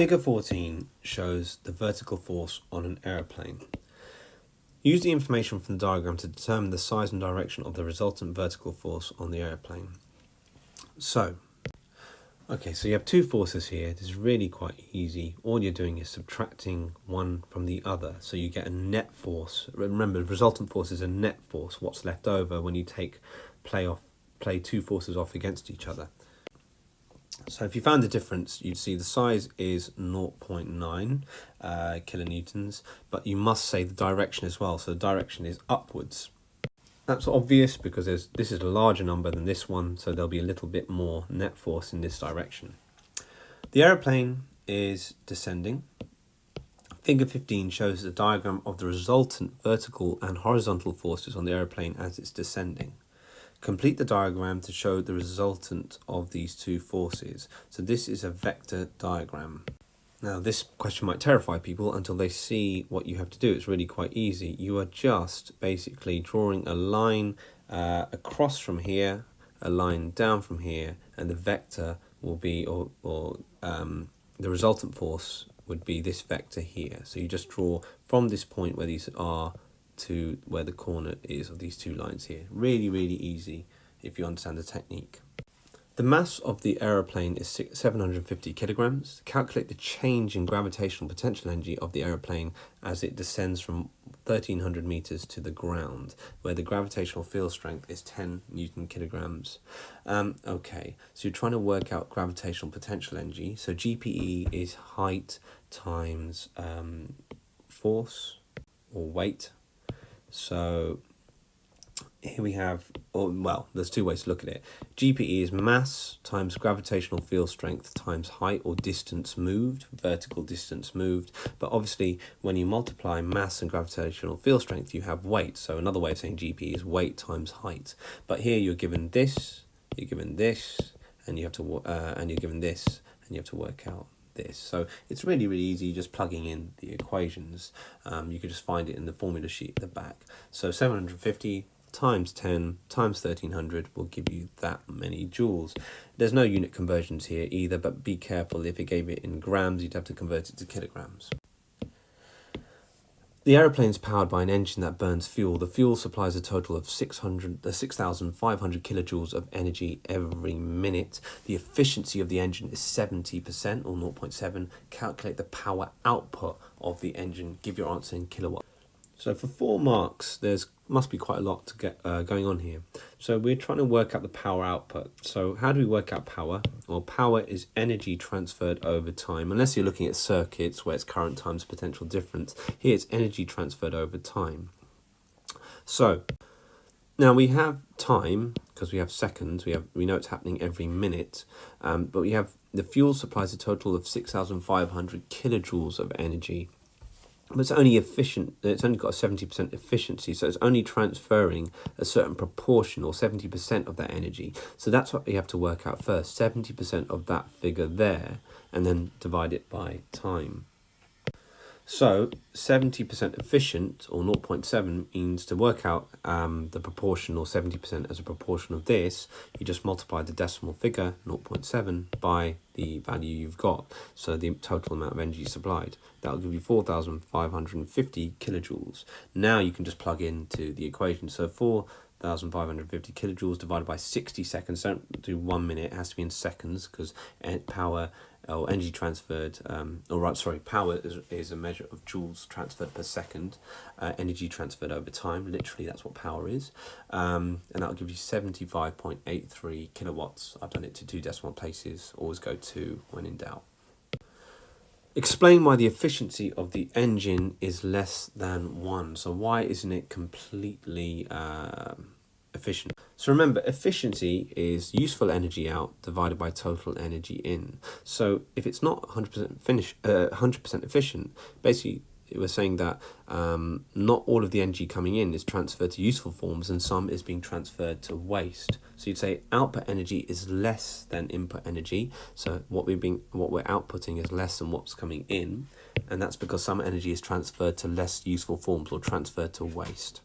Figure 14 shows the vertical force on an aeroplane. Use the information from the diagram to determine the size and direction of the resultant vertical force on the aeroplane. So you have two forces here. This is really quite easy. All you're doing is subtracting one from the other. So you get a net force. Remember, the resultant force is a net force. What's left over when you play two forces off against each other. So if you found the difference, you'd see the size is 0.9 kilonewtons, but you must say the direction as well. So the direction is upwards. That's obvious because this is a larger number than this one, so there'll be a little bit more net force in this direction. The aeroplane is descending. Figure 15 shows a diagram of the resultant vertical and horizontal forces on the aeroplane as it's descending. Complete the diagram to show the resultant of these two forces. So this is a vector diagram. Now this question might terrify people until they see what you have to do. It's really quite easy. You are just basically drawing a line across from here, a line down from here, and the vector will be, the resultant force would be this vector here. So you just draw from this point where these are to where the corner is of these two lines here. Really, really easy if you understand the technique. The mass of the aeroplane is 750 kilograms. Calculate the change in gravitational potential energy of the aeroplane as it descends from 1300 meters to the ground, where the gravitational field strength is 10 Newton kilograms. Okay, so you're trying to work out gravitational potential energy. So GPE is height times force or weight. So here we have, there's two ways to look at it. GPE is mass times gravitational field strength times height or distance moved, vertical distance moved. But obviously, when you multiply mass and gravitational field strength, you have weight. So another way of saying GPE is weight times height. But here you're given this, you're given this, and you have to, and you're given this, and you have to work out this. So it's really, really easy just plugging in the equations. You could just find it in the formula sheet at the back. So 750 times 10 times 1300 will give you that many joules. There's no unit conversions here either, but be careful. If it gave it in grams, you'd have to convert it to kilograms. The aeroplane is powered by an engine that burns fuel. The fuel supplies a total of 6,500 kilojoules of energy every minute. The efficiency of the engine is 70% or 0.7. Calculate the power output of the engine. Give your answer in kilowatts. So for 4 marks, must be quite a lot to get going on here. So we're trying to work out the power output. So how do we work out power? Well, power is energy transferred over time. Unless you're looking at circuits where it's current times potential difference. Here it's energy transferred over time. So now we have time because we have seconds. We know it's happening every minute, but we have the fuel supplies a total of 6,500 kilojoules of energy. But it's only efficient. It's only got a 70% efficiency, so it's only transferring a certain proportion or 70% of that energy. So that's what you have to work out first, 70% of that figure there, and then divide it by time. So 70% efficient or 0.7 means to work out the proportion or 70% as a proportion of this, you just multiply the decimal figure 0.7 by the value you've got. So the total amount of energy supplied. That will give you 4,550 kilojoules. Now you can just plug into the equation. So 4,550 kilojoules divided by 60 seconds. Don't do 1 minute. It has to be in seconds because power or energy transferred, power is a measure of joules transferred per second, energy transferred over time. Literally, that's what power is. And that'll give you 75.83 kilowatts. I've done it to 2 decimal places. Always go 2 when in doubt. Explain why the efficiency of the engine is less than 1. So why isn't it completely efficient? So remember, efficiency is useful energy out divided by total energy in. So if it's not 100% efficient, basically we're saying that not all of the energy coming in is transferred to useful forms and some is being transferred to waste. So you'd say output energy is less than input energy. So what we're outputting is less than what's coming in, and that's because some energy is transferred to less useful forms or transferred to waste.